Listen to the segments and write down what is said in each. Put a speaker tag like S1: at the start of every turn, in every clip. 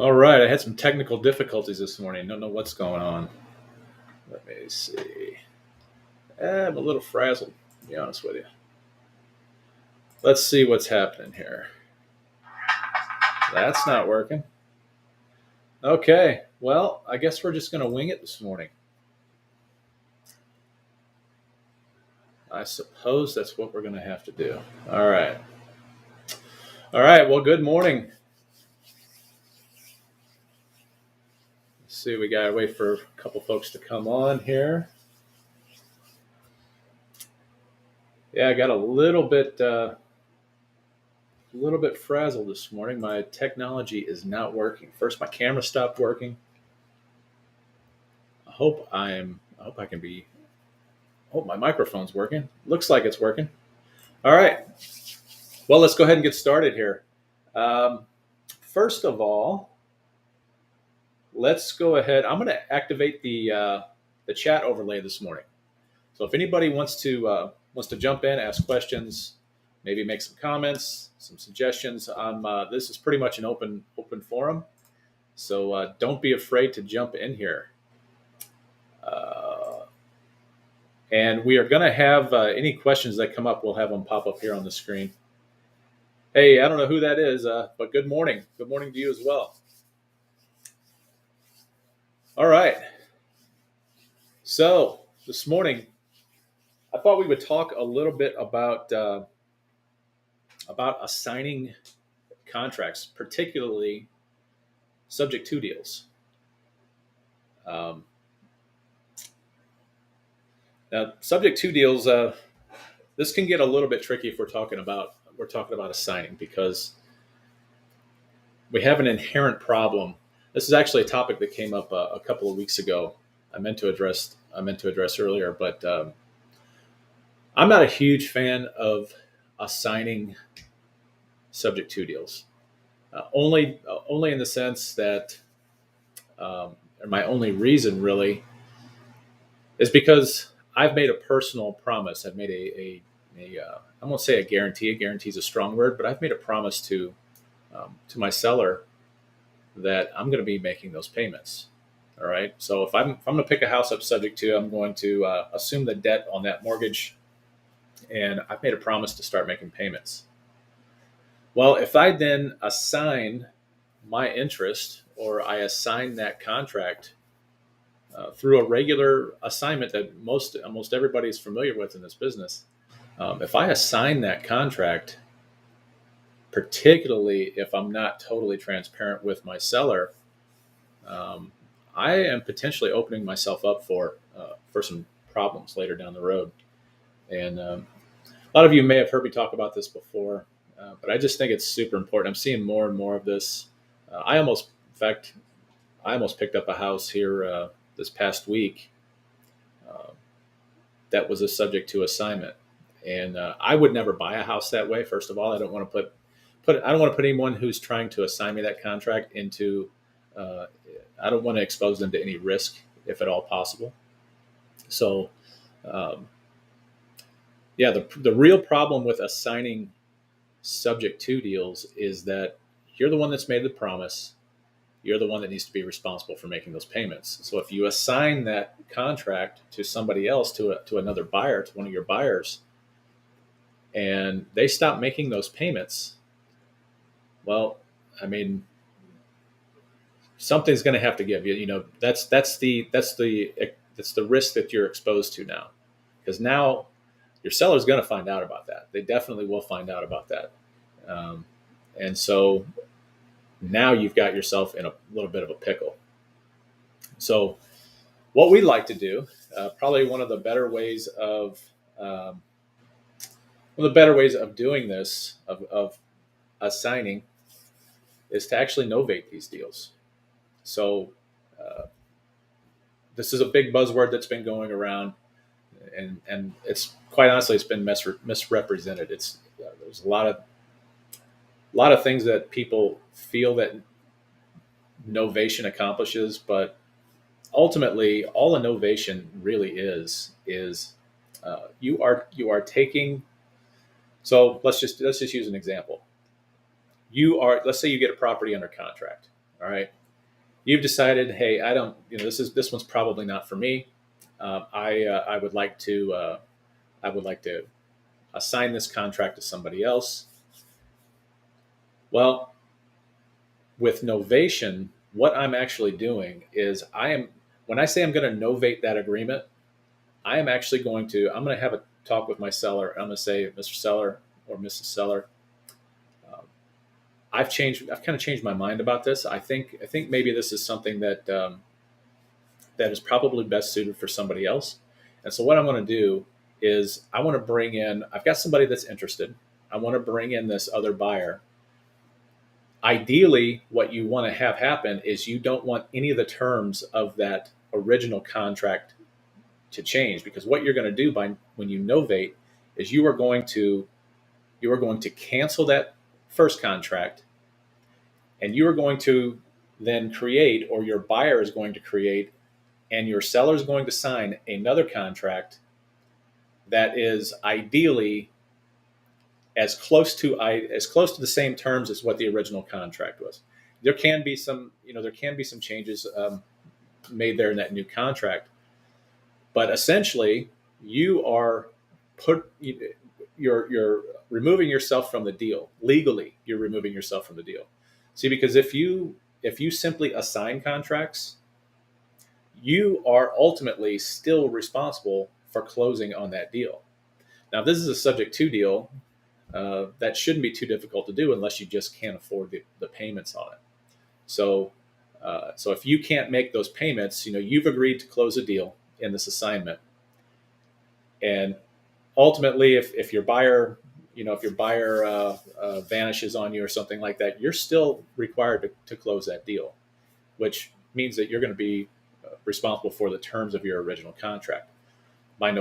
S1: All right, I had some technical difficulties this morning. Don't know what's going on. Let me see. I'm a little frazzled, to be honest with you. Let's see what's happening here. That's not working. Okay, well, I guess we're just going to wing it this morning. I suppose that's what we're going to have to do. All right. All right, well, good morning. Let's see, we got to wait for a couple folks to come on here. Yeah, I got a little bit frazzled this morning. My technology is not working. First, my camera stopped working. I hope I can be. Oh, my microphone's working. Looks like it's working. All right. Well, let's go ahead and get started here. First of all, let's go ahead. I'm going to activate the chat overlay this morning. So if anybody wants to jump in, ask questions, maybe make some comments, some suggestions, this is pretty much an open forum. So don't be afraid to jump in here. And we are going to have any questions that come up, we'll have them pop up here on the screen. Hey, I don't know who that is, but good morning. Good morning to you as well. All right. So this morning, I thought we would talk a little bit about assigning contracts, particularly subject to deals. Now, subject to deals, this can get a little bit tricky if we're talking about assigning, because we have an inherent problem. This is actually a topic that came up a couple of weeks ago. I meant to address earlier, but I'm not a huge fan of assigning subject to deals. Only in the sense that, my only reason really is because I've made a personal promise. I've made I won't say a guarantee. A guarantee is a strong word, but I've made a promise to my seller that I'm going to be making those payments. All right. So if I'm going to pick a house up subject to, I'm going to assume the debt on that mortgage, and I've made a promise to start making payments. Well, if I then assign my interest, or I assign that contract through a regular assignment that almost everybody is familiar with in this business, if I assign that contract, particularly if I'm not totally transparent with my seller, I am potentially opening myself up for some problems later down the road. And a lot of you may have heard me talk about this before, but I just think it's super important. I'm seeing more and more of this. I almost picked up a house here this past week that was a subject to assignment, and I would never buy a house that way. First of all, I don't want to put anyone who's trying to assign me that contract into. I don't want to expose them to any risk, if at all possible. So, the real problem with assigning subject to deals is that you're the one that's made the promise. You're the one that needs to be responsible for making those payments. So if you assign that contract to somebody else, to another buyer, to one of your buyers, and they stop making those payments, well, I mean, something's going to have to give. That's the risk that you're exposed to now, because now your seller's going to find out about that. They definitely will find out about that, and so now you've got yourself in a little bit of a pickle. So what we like to do, probably one of the better ways of doing this, of assigning, is to actually novate these deals. So this is a big buzzword that's been going around, and it's quite honestly, it's been misrepresented. There's a lot of things that people feel that novation accomplishes, but ultimately, all a novation really is you are taking. So let's just use an example. Let's say you get a property under contract. All right, you've decided, hey, I don't, this one's probably not for me. I would like to assign this contract to somebody else. Well, with novation, what I'm actually doing is when I say I'm going to novate that agreement, I'm going to have a talk with my seller. I'm going to say, Mr. Seller or Mrs. Seller, um, I've kind of changed my mind about this. I think maybe this is something that is probably best suited for somebody else. And so what I'm going to do is I've got somebody that's interested. I want to bring in this other buyer. Ideally, what you want to have happen is you don't want any of the terms of that original contract to change, because what you're going to do when you novate is you are going to cancel that first contract, and you are going to then create, or your buyer is going to create, and your seller is going to sign another contract that is ideally as close to the same terms as what the original contract was. There can be some changes made there in that new contract, but essentially you are you're removing yourself from the deal. Legally, you're removing yourself from the deal. See, because if you simply assign contracts, you are ultimately still responsible for closing on that deal. Now, if this is a subject to deal, that shouldn't be too difficult to do unless you just can't afford the payments on it. So if you can't make those payments, you've agreed to close a deal in this assignment, and ultimately, if your buyer, vanishes on you or something like that, you're still required to close that deal, which means that you're going to be responsible for the terms of your original contract. When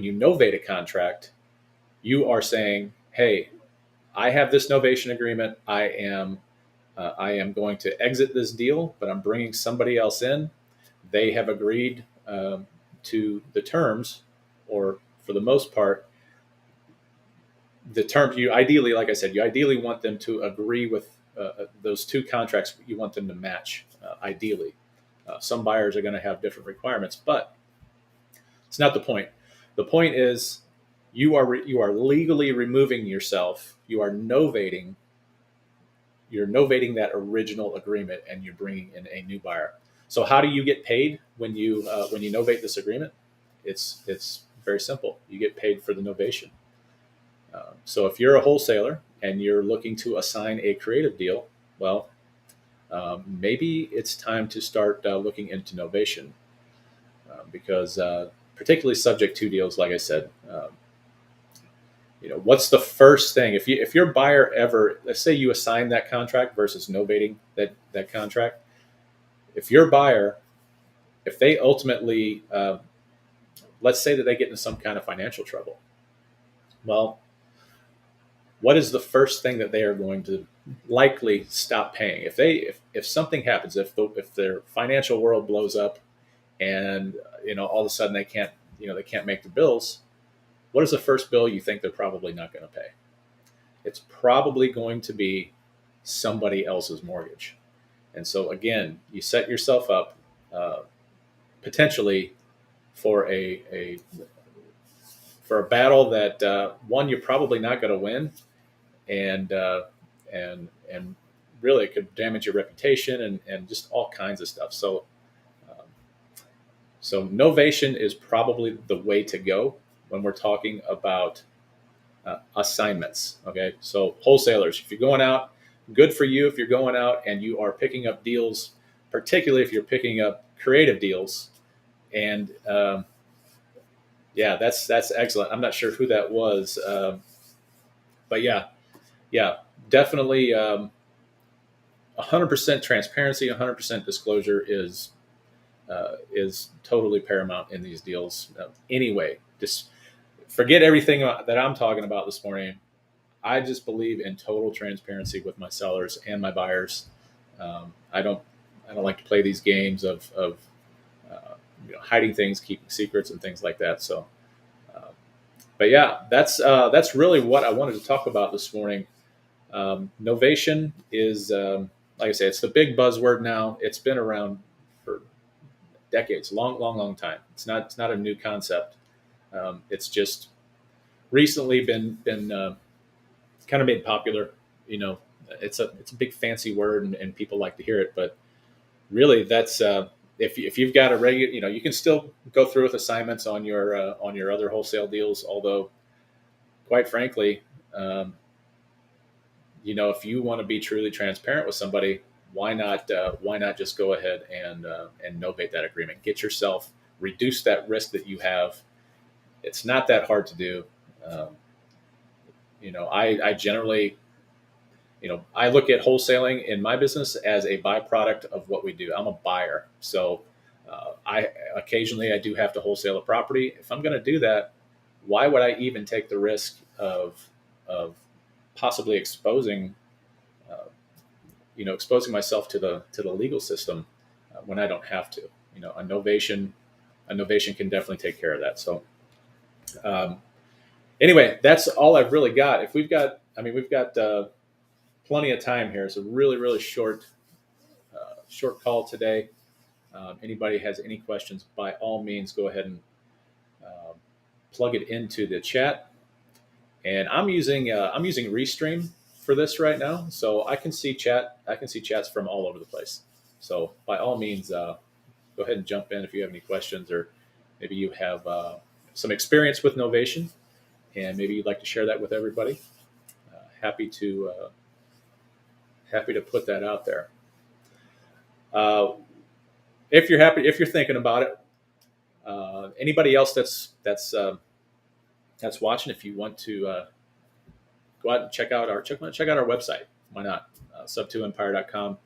S1: you novate a contract, you are saying, "Hey, I have this novation agreement. I am going to exit this deal, but I'm bringing somebody else in. They have agreed to the terms, or for the most part, the terms. You ideally, like I said, you ideally want them to agree with those two contracts. You want them to match. Ideally, some buyers are going to have different requirements, but it's not the point. The point is you are legally removing yourself. You're novating that original agreement, and you're bringing in a new buyer. So how do you get paid when you novate this agreement? It's very simple. You get paid for the novation. So if you're a wholesaler and you're looking to assign a creative deal, well, maybe it's time to start looking into novation, because particularly subject to deals, like I said. What's the first thing if your buyer ever, let's say you assign that contract versus novating that contract, if your buyer, if they ultimately let's say that they get into some kind of financial trouble, well, what is the first thing that they are going to likely stop paying? If something happens, if their financial world blows up, and all of a sudden they can't make the bills, what is the first bill you think they're probably not going to pay? It's probably going to be somebody else's mortgage. And so again, you set yourself up potentially for a battle that one, you're probably not going to win, and and really it could damage your reputation and just all kinds of stuff. Um, so novation is probably the way to go when we're talking about assignments. Okay, so wholesalers, if you're going out, good for you if you're going out and you are picking up deals, particularly if you're picking up creative deals. And yeah, that's excellent. I'm not sure who that was, but yeah, definitely 100% transparency, 100% disclosure is totally paramount in these deals. Anyway, just forget everything that I'm talking about this morning. I just believe in total transparency with my sellers and my buyers. I don't like to play these games of hiding things, keeping secrets, and things like that. So, but yeah, that's really what I wanted to talk about this morning. Novation is, like I say, it's the big buzzword now. It's been around for decades, long time. It's not a new concept. It's just recently been kind of made popular. You know, it's a big fancy word, and people like to hear it, but really that's if you've got a regular, you can still go through with assignments on your other wholesale deals. Although, quite frankly, um, if you want to be truly transparent with somebody, why not just go ahead and novate that agreement, get yourself, reduce that risk that you have. It's not that hard to do. um, I generally, I look at wholesaling in my business as a byproduct of what we do. I'm a buyer, so I occasionally I do have to wholesale a property. If I'm going to do that, why would I even take the risk of possibly uh, exposing myself to the legal system when I don't have to? A novation can definitely take care of that. So um, anyway, that's all I've really got. If we've got plenty of time here. It's a really, really short call today. Anybody has any questions, by all means, go ahead and um, plug it into the chat. And I'm using Restream for this right now, so I can see chat. I can see chats from all over the place. So by all means, go ahead and jump in if you have any questions, or maybe you have some experience with Novation, and maybe you'd like to share that with everybody. Happy to put that out there. Uh, if you're thinking about it, anybody else that's watching, if you want to go out and check out our website, why not? Sub2empire.com.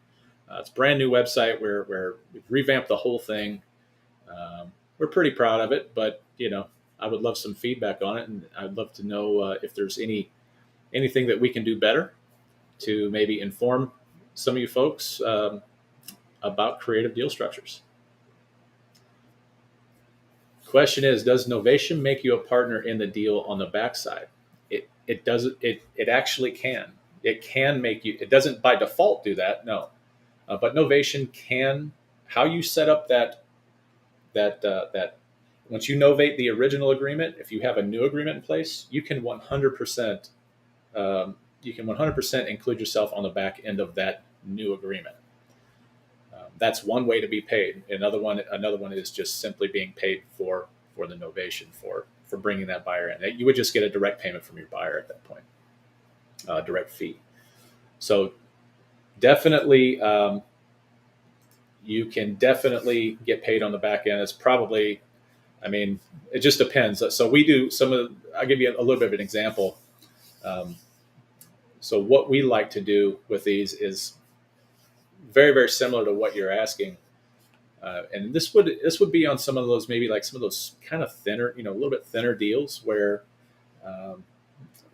S1: It's a brand new website where we've revamped the whole thing. We're pretty proud of it, but I would love some feedback on it, and I'd love to know if there's anything that we can do better to maybe inform some of you folks about creative deal structures. Question is, does Novation make you a partner in the deal on the backside? It doesn't. It actually can. It can make you. It doesn't by default do that. No, but Novation can. How you set up that once you novate the original agreement, if you have a new agreement in place, you can 100% include yourself on the back end of that new agreement. That's one way to be paid. Another one is just simply being paid for the novation, for bringing that buyer in. You would just get a direct payment from your buyer at that point, direct fee. So definitely, you can definitely get paid on the back end. It's probably, it just depends. So we do I'll give you a little bit of an example. So what we like to do with these is very, very similar to what you're asking. And this would be on some of those, maybe like some of those kind of thinner, a little bit thinner deals um,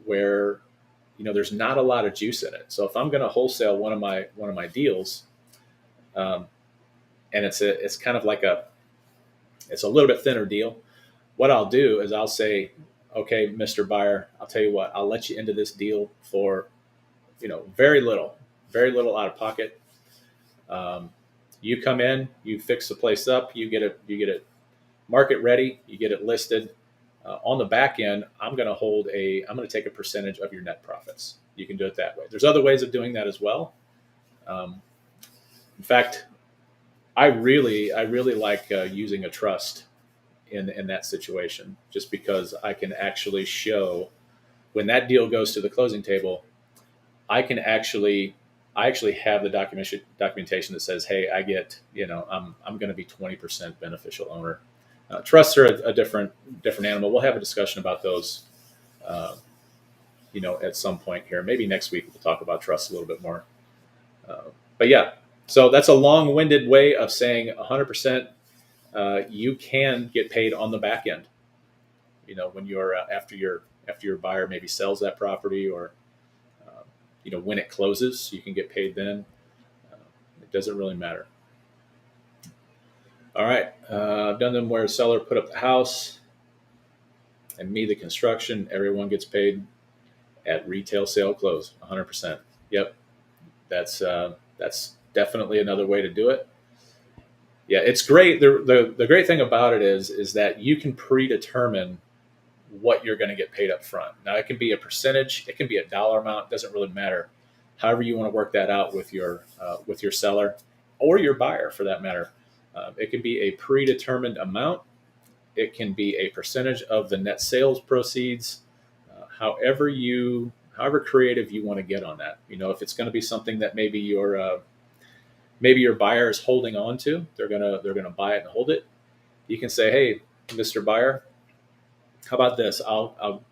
S1: where there's not a lot of juice in it. So if I'm going to wholesale one of my deals, and it's kind of like it's a little bit thinner deal, what I'll do is I'll say, okay, Mr. Buyer, I'll tell you what, I'll let you into this deal for very little out of pocket. You come in, you fix the place up, you get it market ready, you get it listed. On the back end, I'm going to take a percentage of your net profits. You can do it that way. There's other ways of doing that as well. In fact, I really like using a trust in that situation, just because I can actually show when that deal goes to the closing table, I actually have the documentation that says, hey, I get, I'm going to be 20% beneficial owner. Trusts are a different animal. We'll have a discussion about those, at some point here. Maybe next week we'll talk about trusts a little bit more. But yeah, so that's a long-winded way of saying 100%. You can get paid on the back end. When you're after your buyer maybe sells that property, or when it closes, you can get paid then. It doesn't really matter. All right. I've done them where a seller put up the house and me the construction. Everyone gets paid at retail sale close, 100%. Yep. That's That's definitely another way to do it. Yeah, it's great. The great thing about it is that you can predetermine what you're going to get paid up front. Now, it can be a percentage, it can be a dollar amount, doesn't really matter. However you want to work that out with your seller or your buyer, for that matter. It can be a predetermined amount. It can be a percentage of the net sales proceeds. However creative you want to get on that. If it's going to be something that maybe your buyer is holding on to, they're gonna buy it and hold it. You can say, hey, Mr. Buyer, how about this? I'll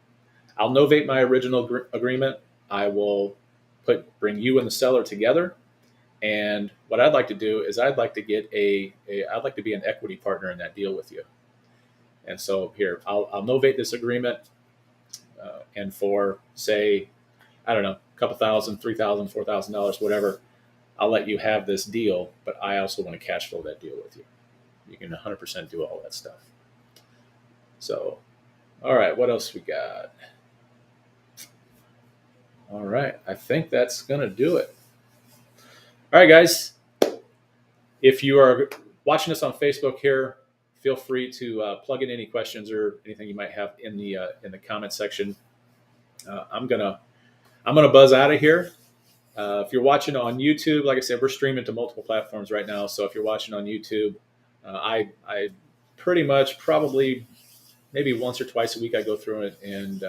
S1: novate my original agreement. I will bring you and the seller together. And what I'd like to do is I'd like to I'd like to be an equity partner in that deal with you. And so here, I'll novate this agreement, and for, say, I don't know, a couple thousand, $3,000, $4,000, whatever, I'll let you have this deal, but I also want to cash flow that deal with you. You can 100% do all that stuff. So, all right, what else we got? All right, I think that's going to do it. All right, guys. If you are watching us on Facebook here, feel free to plug in any questions or anything you might have in the comment section. I'm gonna buzz out of here. If you're watching on YouTube, like I said, we're streaming to multiple platforms right now. So if you're watching on YouTube, I pretty much probably maybe once or twice a week I go through it and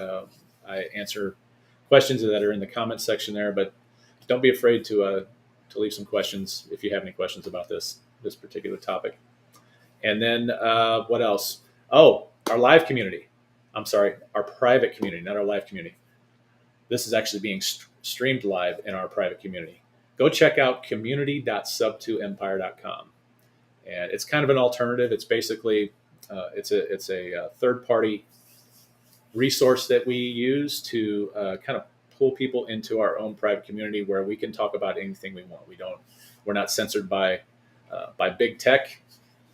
S1: I answer questions that are in the comment section there. But don't be afraid to leave some questions if you have any questions about this particular topic. And then what else? Oh, our live community. I'm sorry, our private community, not our live community. This is actually being streamed live in our private community. Go check out community.sub2empire.com. And it's kind of an alternative. It's basically it's a third-party resource that we use to kind of pull people into our own private community where we can talk about anything we want. We're not censored by big tech,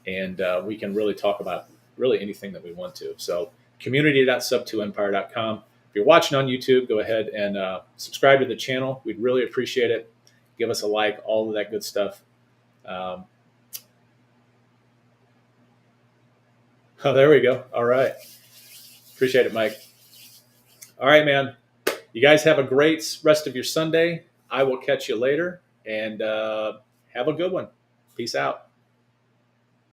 S1: and we can really talk about really anything that we want to. So community.sub2empire.com. If you're watching on YouTube, go ahead and subscribe to the channel. We'd really appreciate it. Give us a like, all of that good stuff. Oh, there we go. All right. Appreciate it, Mike. All right, man. You guys have a great rest of your Sunday. I will catch you later, and have a good one. Peace out.